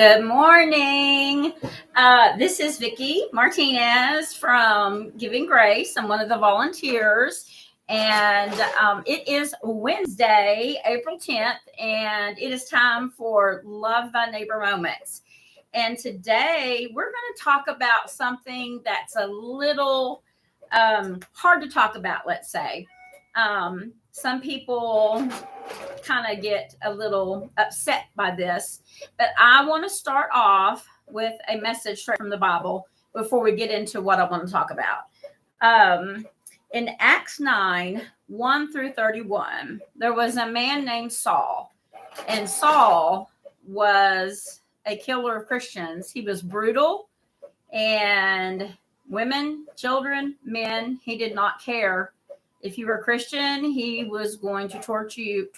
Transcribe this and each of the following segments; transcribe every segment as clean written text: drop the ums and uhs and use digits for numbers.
Good morning. This is Vicki Martinez from Giving Grace. I'm one of the volunteers, and it is Wednesday, April 10th, and it is time for Love Thy Neighbor Moments. And today we're going to talk about something that's a little hard to talk about, let's say. Some people kind of get a little upset by this, but I want to start off with a message straight from the Bible before we get into what I want to talk about. In Acts 9, 1 through 31, there was a man named Saul, and Saul was a killer of Christians. He was brutal, and women, children, men, he did not care. If you were a Christian, he was going to torture you,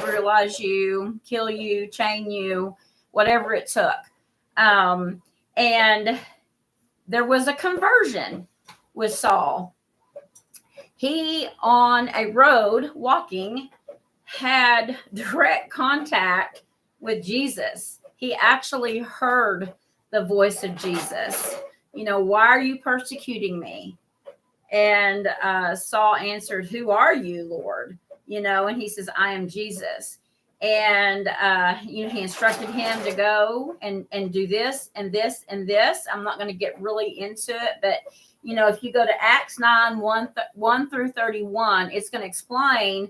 brutalize you, kill you, chain you, whatever it took. And there was a conversion with Saul. He, on a road walking, had direct contact with Jesus. He actually heard the voice of Jesus. Why are you persecuting me? And Saul answered, "Who are you, Lord?" And he says, "I am Jesus." And, he instructed him to go and do this and this and this. I'm not going to get really into it, but, if you go to Acts 9, 1 through 31, it's going to explain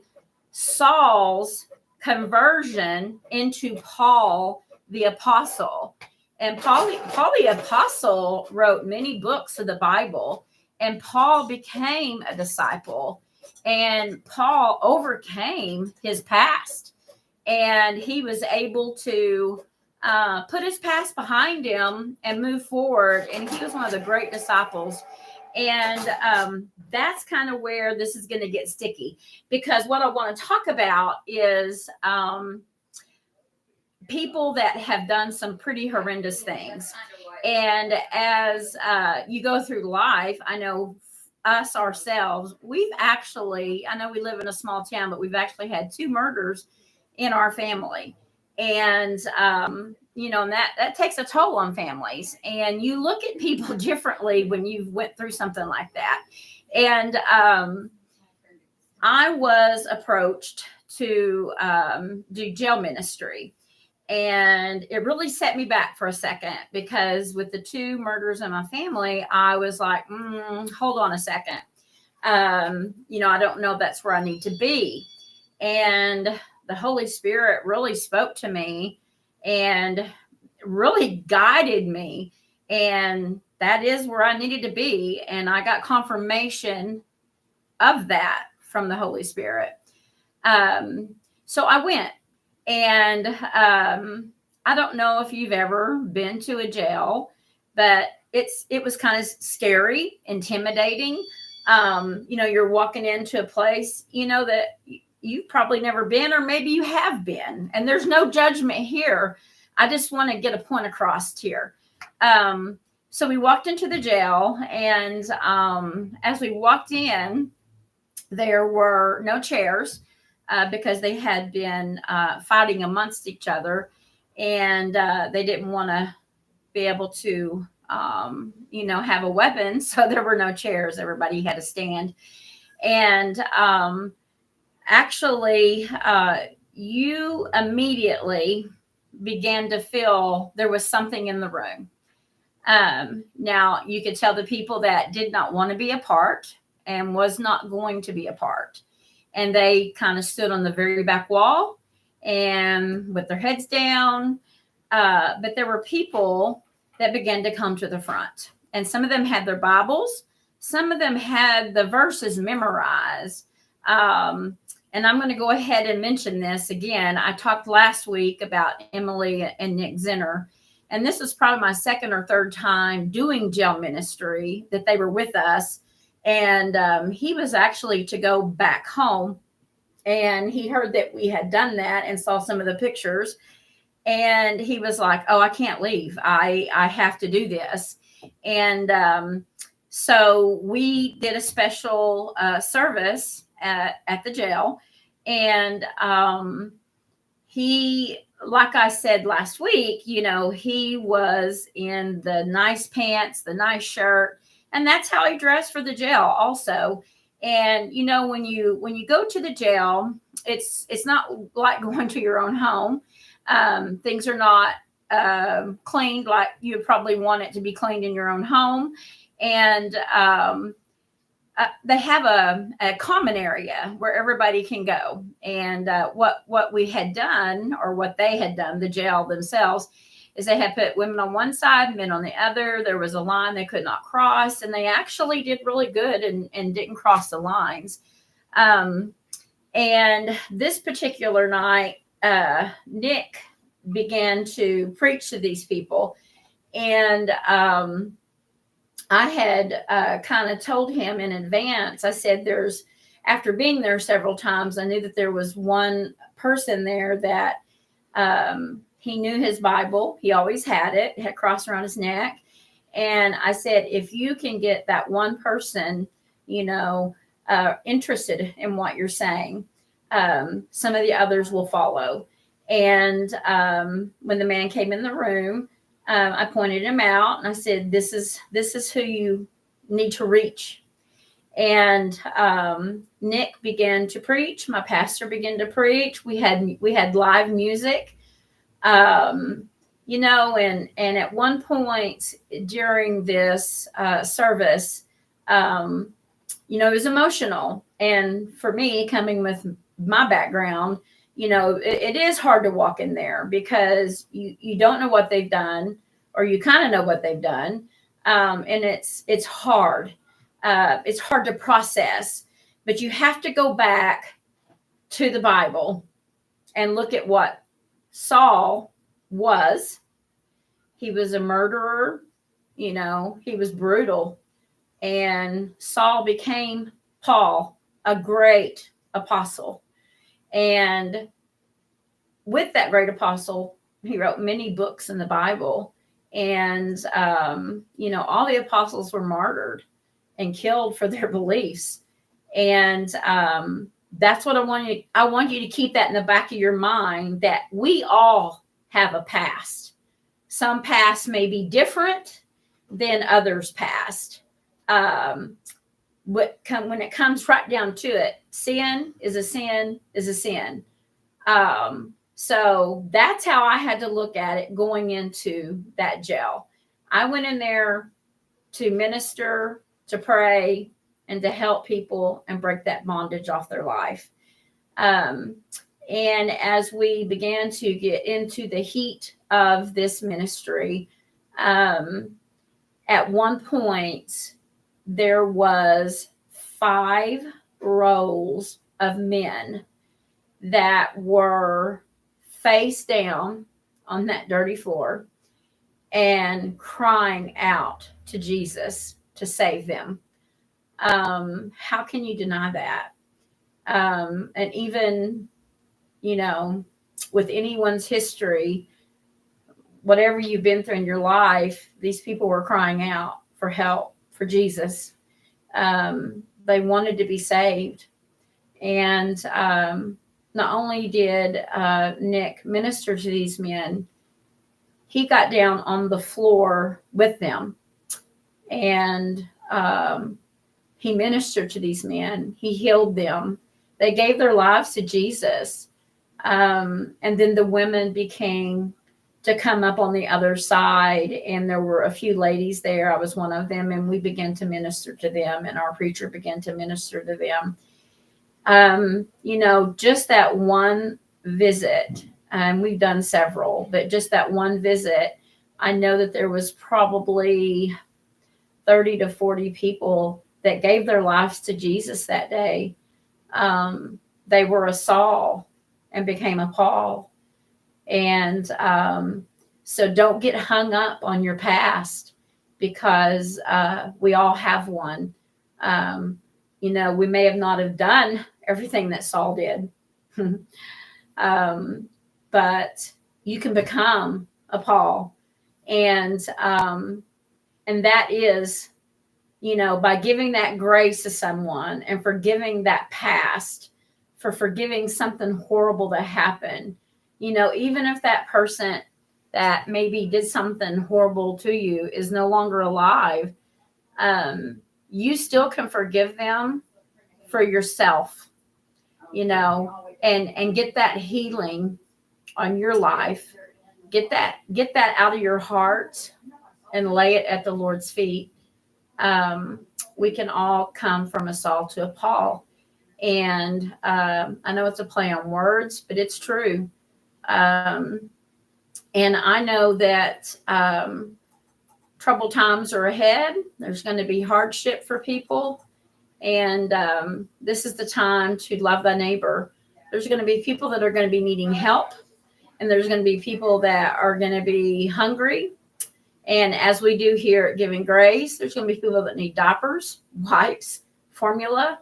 Saul's conversion into Paul the Apostle. And Paul the Apostle wrote many books of the Bible. And Paul became a disciple, and Paul overcame his past, and he was able to put his past behind him and move forward. And he was one of the great disciples. And that's kind of where this is going to get sticky, because what I want to talk about is people that have done some pretty horrendous things. And as you go through life, I know us ourselves, I know we live in a small town, but we've actually had 2 murders in our family. And, and that takes a toll on families. And you look at people differently when you went through something like that. And I was approached to do jail ministry. And it really set me back for a second, because with the 2 murders in my family, I was like, hold on a second. I don't know if that's where I need to be. And the Holy Spirit really spoke to me and really guided me. And that is where I needed to be. And I got confirmation of that from the Holy Spirit. So I went. And I don't know if you've ever been to a jail, but it was kind of scary, intimidating. You're walking into a place, that you've probably never been, or maybe you have been. And there's no judgment here. I just want to get a point across here. So we walked into the jail, and as we walked in, there were no chairs. Because they had been fighting amongst each other, and they didn't want to be able to, have a weapon. So there were no chairs. Everybody had to stand. And actually, you immediately began to feel there was something in the room. Now, you could tell the people that did not want to be a part and was not going to be a part. And they kind of stood on the very back wall and with their heads down. But there were people that began to come to the front. And some of them had their Bibles. Some of them had the verses memorized. And I'm going to go ahead and mention this again. I talked last week about Emily and Nick Zinner. And this is probably my 2nd or 3rd time doing jail ministry that they were with us. And he was actually to go back home, and he heard that we had done that and saw some of the pictures. And he was like, "Oh, I can't leave. I have to do this." And so we did a special service at the jail. And he like I said last week, he was in the nice pants, the nice shirt, and that's how he dressed for the jail also. And when you go to the jail, it's not like going to your own home. Things are not cleaned like you probably want it to be cleaned in your own home. And they have a common area where everybody can go. And what we had done, or what they had done, the jail themselves, is they had put women on one side, men on the other. There was a line they could not cross, and they actually did really good and didn't cross the lines. And this particular night, Nick began to preach to these people. And I had kind of told him in advance. I said, after being there several times, I knew that there was one person there that he knew his Bible. He always had it crossed around his neck. And I said, if you can get that one person, interested in what you're saying, some of the others will follow. And when the man came in the room, I pointed him out and I said, this is who you need to reach. And Nick began to preach. My pastor began to preach. We had live music, and at one point during this service, it was emotional. And for me, coming with my background, it is hard to walk in there because you don't know what they've done, or you kind of know what they've done. And it's hard. It's hard to process, but you have to go back to the Bible and look at what Saul was. He was a murderer, he was brutal. And Saul became Paul, a great apostle. And with that great apostle, he wrote many books in the Bible. And, all the apostles were martyred and killed for their beliefs. And that's what I want you to keep that in the back of your mind, that we all have a past. Some past may be different than others' past. When it comes right down to it, sin is a sin is a sin. So that's how I had to look at it going into that jail. I went in there to minister, to pray, and to help people and break that bondage off their life. And as we began to get into the heat of this ministry, at one point, there was 5 rows of men that were face down on that dirty floor and crying out to Jesus to save them. How can you deny that? And even, with anyone's history, whatever you've been through in your life, these people were crying out for help, for Jesus. They wanted to be saved. And not only did Nick minister to these men, he got down on the floor with them. And he ministered to these men. He healed them. They gave their lives to Jesus. And then the women began to come up on the other side. And there were a few ladies there. I was one of them. And we began to minister to them. And our preacher began to minister to them. Just that one visit, and we've done several, but just that one visit, I know that there was probably 30 to 40 people that gave their lives to Jesus that day. They were a Saul and became a Paul. And so don't get hung up on your past, because we all have one. We may have not have done everything that Saul did, but you can become a Paul. And that is, by giving that grace to someone and forgiving that past, for forgiving something horrible that happened, even if that person that maybe did something horrible to you is no longer alive, you still can forgive them for yourself, and get that healing on your life. Get that out of your heart and lay it at the Lord's feet. Um, we can all come from a Saul to a Paul. And I know it's a play on words, but it's true. Um, and I know that troubled times are ahead. There's going to be hardship for people. And this is the time to love thy neighbor. There's going to be people that are going to be needing help. And there's going to be people that are going to be hungry. And as we do here at Giving Grace, there's going to be people that need diapers, wipes, formula.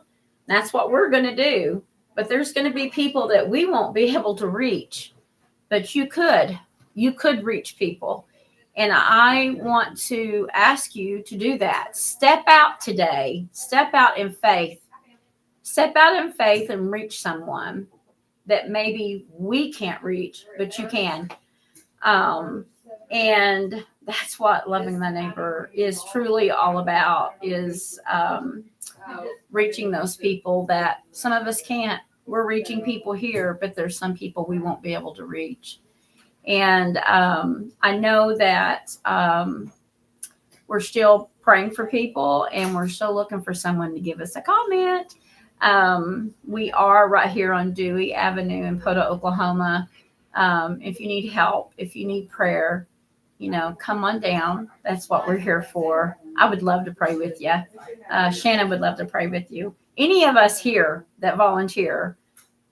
That's what we're going to do. But there's going to be people that we won't be able to reach. But you could reach people. And I want to ask you to do that. Step out today. Step out in faith. Step out in faith and reach someone that maybe we can't reach, but you can. And that's what loving the neighbor is truly all about, is reaching those people that some of us can't. We're reaching people here, but there's some people we won't be able to reach. And I know that we're still praying for people, and we're still looking for someone to give us a comment. We are right here on Dewey Avenue in Poda, Oklahoma. If you need help, if you need prayer, come on down. That's what we're here for. I would love to pray with you. Shannon would love to pray with you. Any of us here that volunteer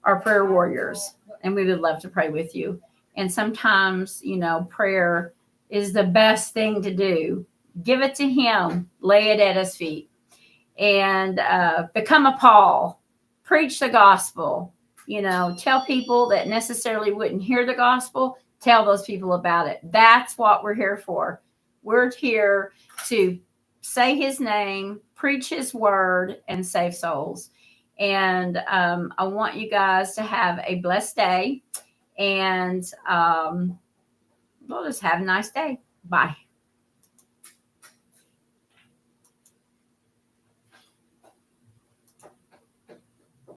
are prayer warriors, and we would love to pray with you. And sometimes, prayer is the best thing to do. Give it to him, lay it at his feet, and become a Paul. Preach the gospel. Tell people that necessarily wouldn't hear the gospel, tell those people about it. That's what we're here for. We're here to say his name, preach his word, and save souls. And I want you guys to have a blessed day. And we'll just have a nice day. Bye.